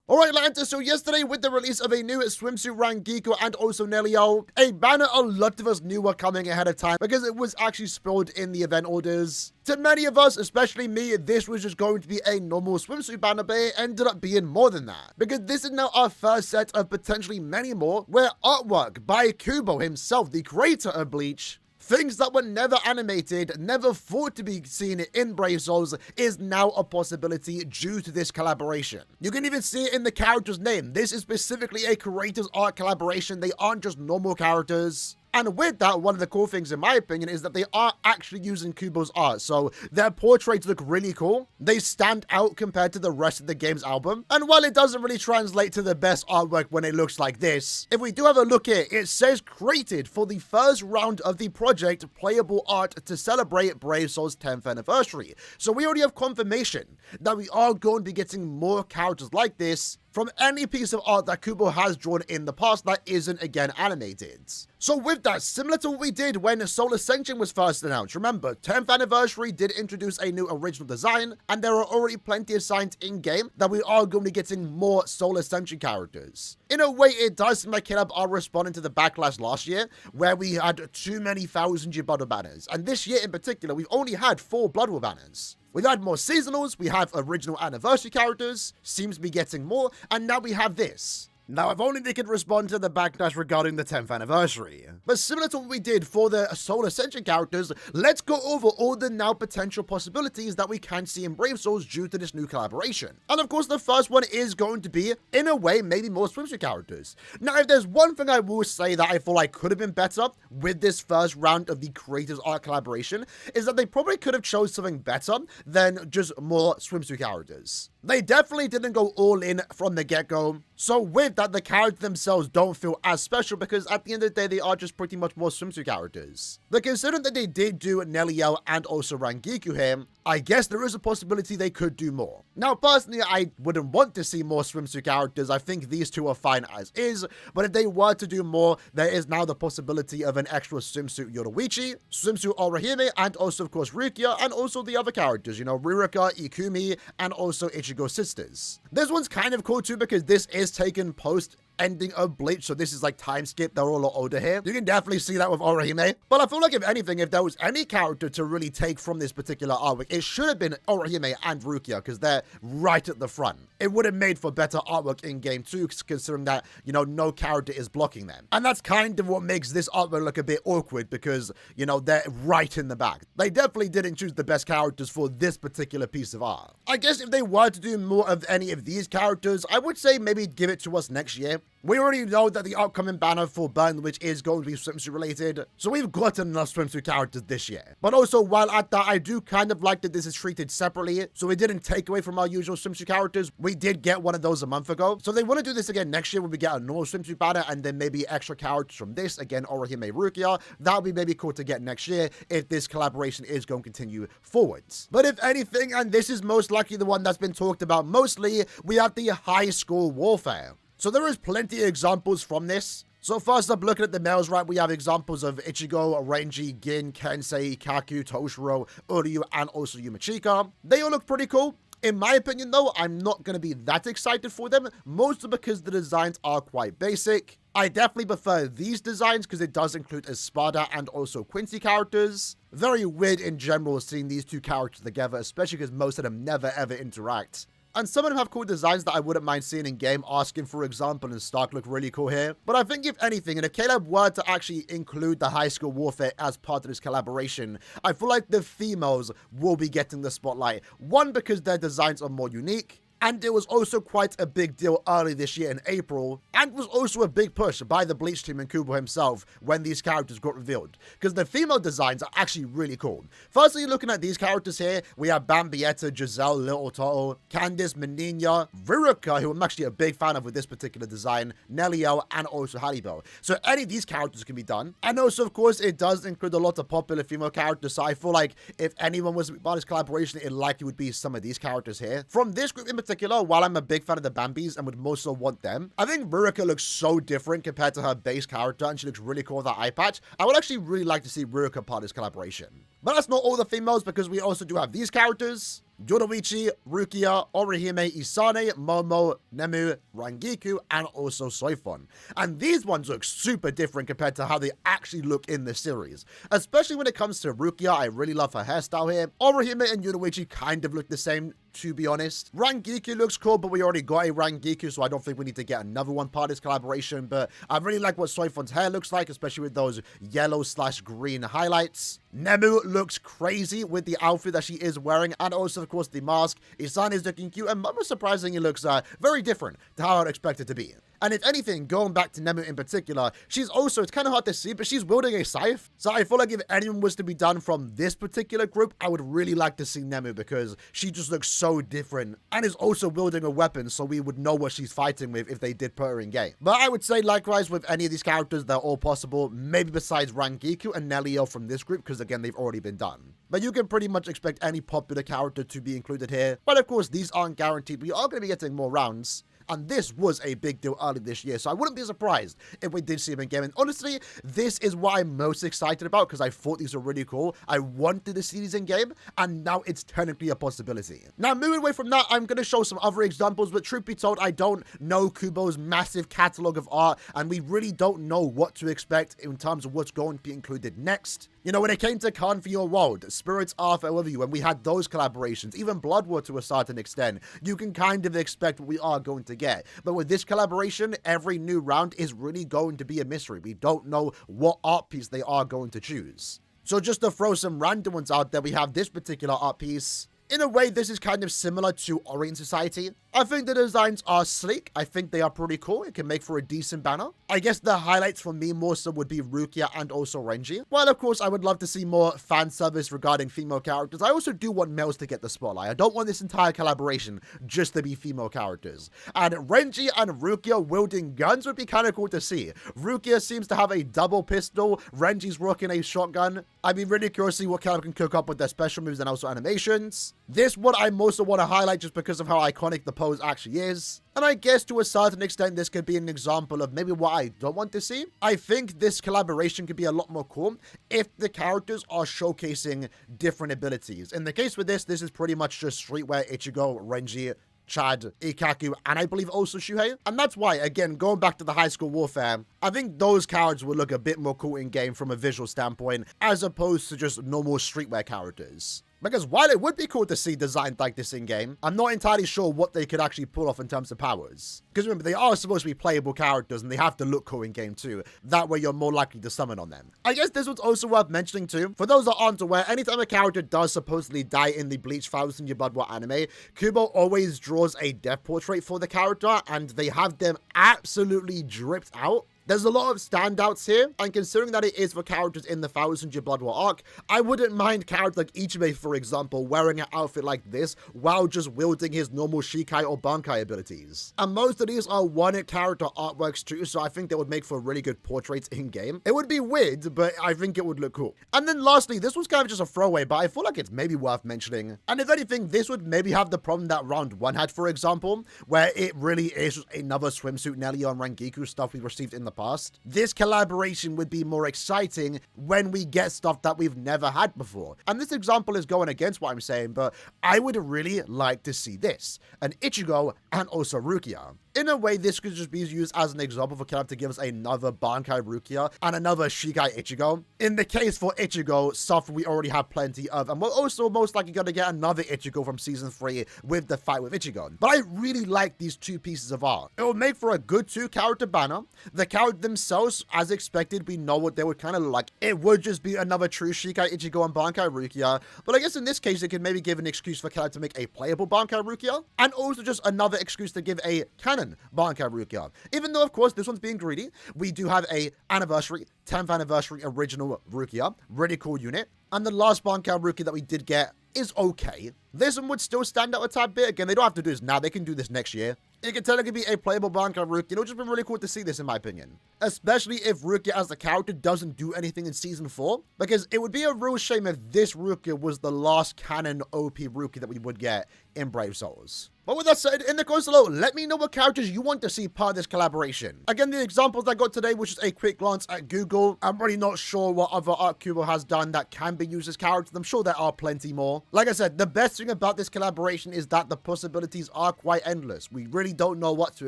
Alright, Atlanta, so yesterday with the release of a new Swimsuit Rangiku and also Nelio, a banner a lot of us knew were coming ahead of time because it was actually spelled in the event orders. To many of us, especially me, this was just going to be a normal swimsuit banner, but it ended up being more than that. Because this is now our first set of potentially many more, where artwork by Kubo himself, the creator of Bleach, things that were never animated, never thought to be seen in Brave Souls, is now a possibility due to this collaboration. You can even see it in the character's name. This is specifically a creator's art collaboration. They aren't just normal characters. And with that, one of the cool things, in my opinion, is that they are actually using Kubo's art. So their portraits look really cool. They stand out compared to the rest of the game's album. And while it doesn't really translate to the best artwork when it looks like this, if we do have a look here, it says created for the first round of the project playable art to celebrate Brave Soul's 10th anniversary. So we already have confirmation that we are going to be getting more characters like this from any piece of art that Kubo has drawn in the past that isn't again animated. So with that, similar to what we did when Soul Ascension was first announced, remember, 10th anniversary did introduce a new original design, and there are already plenty of signs in-game that we are going to be getting more Soul Ascension characters. In a way, it does seem like Caleb are responding to the backlash last year, where we had too many 1000-year Blood War banners, and this year in particular, we've only had 4 Blood War banners. We've had more seasonals, we have original anniversary characters, seems to be getting more, and now we have this. Now, if only they could respond to the backlash regarding the 10th anniversary. But similar to what we did for the Soul Ascension characters, let's go over all the now potential possibilities that we can see in Brave Souls due to this new collaboration. And of course, the first one is going to be, in a way, maybe more swimsuit characters. Now, if there's one thing I will say that I feel like could have been better with this first round of the creators art collaboration, is that they probably could have chose something better than just more swimsuit characters. They definitely didn't go all in from the get-go. So with that, the characters themselves don't feel as special because at the end of the day, they are just pretty much more swimsuit characters. But considering that they did do Nelio and also Rangiku here, I guess there is a possibility they could do more. Now, personally, I wouldn't want to see more swimsuit characters. I think these two are fine as is, but if they were to do more, there is now the possibility of an extra swimsuit Yoruichi, swimsuit Aaroniero, and also, of course, Rukia, and also the other characters, you know, Ririka, Ikumi, and also Ichigo's sisters. This one's kind of cool too because this is taken post ending of Bleach, so this is like time skip. They're all a lot older here. You can definitely see that with Aaroniero. But I feel like if anything, if there was any character to really take from this particular artwork, it should have been Aaroniero and Rukia because they're right at the front. It would have made for better artwork in game 2 considering that, you know, no character is blocking them. And that's kind of what makes this artwork look a bit awkward because, you know, they're right in the back. They definitely didn't choose the best characters for this particular piece of art. I guess if they were to do more of any of these characters, I would say maybe give it to us next year. We already know that the upcoming banner for Burn, which is going to be swimsuit related, so we've gotten enough swimsuit characters this year. But also, while at that, I do kind of like that this is treated separately, so we didn't take away from our usual swimsuit characters. We did get one of those a month ago, so they want to do this again next year when we get a normal swimsuit banner, and then maybe extra characters from this, again, Aaroniero, Rukia. That would be maybe cool to get next year if this collaboration is going to continue forwards. But if anything, and this is most likely the one that's been talked about mostly, we have the high school warfare. So there is plenty of examples from this. So first up, looking at the males, right, we have examples of Ichigo, Renji, Gin, Kensei, Kaku, Toshiro, Uryu, and also Yumachika. They all look pretty cool. In my opinion, though, I'm not going to be that excited for them, mostly because the designs are quite basic. I definitely prefer these designs because it does include Espada and also Quincy characters. Very weird in general seeing these two characters together, especially because most of them never ever interact. And some of them have cool designs that I wouldn't mind seeing in game. Asking, for example, and Stark look really cool here. But I think if anything, and if Caleb were to actually include the high school warfare as part of this collaboration, I feel like the females will be getting the spotlight. One, because their designs are more unique. And it was also quite a big deal early this year in April, and was also a big push by the Bleach team and Kubo himself when these characters got revealed, because the female designs are actually really cool. Firstly, looking at these characters here, we have Bambietta, Giselle, Little Toto, Candice, Menina, Ririka, who I'm actually a big fan of with this particular design, Nelio, and also Haribo. So any of these characters can be done. And also, of course, it does include a lot of popular female characters, so I feel like if anyone was part of this collaboration, it likely would be some of these characters here. From this group in particular, while I'm a big fan of the Bambis and would most of want them, I think Ririka looks so different compared to her base character, and she looks really cool with that eye patch. I would actually really like to see Ririka part of this collaboration. But that's not all the females, because we also do have these characters. Yoruichi, Rukia, Orihime, Isane, Momo, Nemu, Rangiku, and also Soifon. And these ones look super different compared to how they actually look in the series. Especially when it comes to Rukia, I really love her hairstyle here. Orihime and Yoruichi kind of look the same, to be honest. Rangiku looks cool, but we already got a Rangiku, so I don't think we need to get another one part of this collaboration. But I really like what Soifon's hair looks like, especially with those yellow/green highlights. Nemu looks crazy with the outfit that she is wearing, and also, of course, the mask. Isane is looking cute, and Momo surprisingly looks very different to how I'd expect it to be. And if anything, going back to Nemu in particular, she's also, it's kind of hard to see, but she's wielding a scythe. So I feel like if anyone was to be done from this particular group, I would really like to see Nemu because she just looks so different and is also wielding a weapon, so we would know what she's fighting with if they did put her in game. But I would say likewise with any of these characters, they're all possible, maybe besides Rangiku and Nelio from this group, because again, they've already been done. But you can pretty much expect any popular character to be included here. But of course, these aren't guaranteed. We are going to be getting more rounds. And this was a big deal early this year, so I wouldn't be surprised if we did see him in game. And honestly, this is what I'm most excited about because I thought these were really cool. I wanted to see these in game, and now it's technically a possibility. Now, moving away from that, I'm going to show some other examples, but truth be told, I don't know Kubo's massive catalog of art, and we really don't know what to expect in terms of what's going to be included next. You know, when it came to Khan for Your World, Spirits Are Forever You, when we had those collaborations, even Blood War to a certain extent, you can kind of expect what we are going to get. But with this collaboration, every new round is really going to be a mystery. We don't know what art piece they are going to choose. So just to throw some random ones out there, we have this particular art piece. In a way, this is kind of similar to Orient Society. I think the designs are sleek. I think they are pretty cool. It can make for a decent banner. I guess the highlights for me more so would be Rukia and also Renji. While of course I would love to see more fan service regarding female characters, I also do want males to get the spotlight. I don't want this entire collaboration just to be female characters. And Renji and Rukia wielding guns would be kind of cool to see. Rukia seems to have a double pistol. Renji's rocking a shotgun. I'd be really curious to see what Caleb can cook up with their special moves and also animations. This one I mostly want to highlight just because of how iconic the pose actually is. And I guess to a certain extent, this could be an example of maybe what I don't want to see. I think this collaboration could be a lot more cool if the characters are showcasing different abilities. In the case with this is pretty much just Streetwear, Ichigo, Renji, Chad, Ikaku, and I believe also Shuhei. And that's why, again, going back to the high school warfare, I think those characters would look a bit more cool in game from a visual standpoint, as opposed to just normal streetwear characters. Because while it would be cool to see designs like this in-game, I'm not entirely sure what they could actually pull off in terms of powers. Because remember, they are supposed to be playable characters and they have to look cool in-game too. That way you're more likely to summon on them. I guess this one's also worth mentioning too. For those that aren't aware, anytime a character does supposedly die in the Bleach 1000-Year Blood War anime, Kubo always draws a death portrait for the character and they have them absolutely dripped out. There's a lot of standouts here, and considering that it is for characters in the 1000-Year Blood War arc, I wouldn't mind characters like Ichibei, for example, wearing an outfit like this while just wielding his normal Shikai or Bankai abilities. And most of these are one character artworks too, so I think they would make for really good portraits in-game. It would be weird, but I think it would look cool. And then lastly, this was kind of just a throwaway, but I feel like it's maybe worth mentioning. And if anything, this would maybe have the problem that round 1 had, for example, where it really is just another Swimsuit Nelly on Rangiku stuff we received in the past. This collaboration would be more exciting when we get stuff that we've never had before. And this example is going against what I'm saying, but I would really like to see this. An Ichigo and also Rukia. In a way, this could just be used as an example for Caleb to give us another Bankai Rukia and another Shikai Ichigo. In the case for Ichigo, stuff we already have plenty of, and we're also most likely going to get another Ichigo from Season 3 with the fight with Ichigo. But I really like these two pieces of art. It will make for a good 2-character banner. The characters themselves, as expected, we know what they would kind of look like. It would just be another true Shikai Ichigo and Bankai Rukia, but I guess in this case, it could maybe give an excuse for Caleb to make a playable Bankai Rukia, and also just another excuse to give a canon Bankai Rukia. Even though, of course, this one's being greedy, we do have a anniversary, 10th anniversary original Rukia, really cool unit, and the last Bankai Rukia that we did get is okay. This one would still stand out a tad bit. Again, they don't have to do this now, they can do this next year. It could technically be a playable Bankai Rukia. It would just be really cool to see this, in my opinion. Especially if Rukia as the character doesn't do anything in Season 4. Because it would be a real shame if this Rukia was the last canon OP Rukia that we would get in Brave Souls. But with that said, in the comments below, let me know what characters you want to see part of this collaboration. Again, the examples I got today was just a quick glance at Google. I'm really not sure what other art Kubo has done that can be used as characters. I'm sure there are plenty more. Like I said, the best thing about this collaboration is that the possibilities are quite endless. We really don't know what to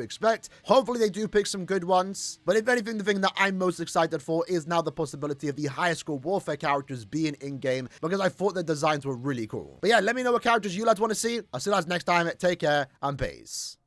expect. Hopefully they do pick some good ones. But if anything, the thing that I'm most excited for is now the possibility of the higher school warfare characters being in-game, because I thought the designs were really cool. But yeah, let me know what characters you lads want to see. I'll see you lads next time. Take care and peace.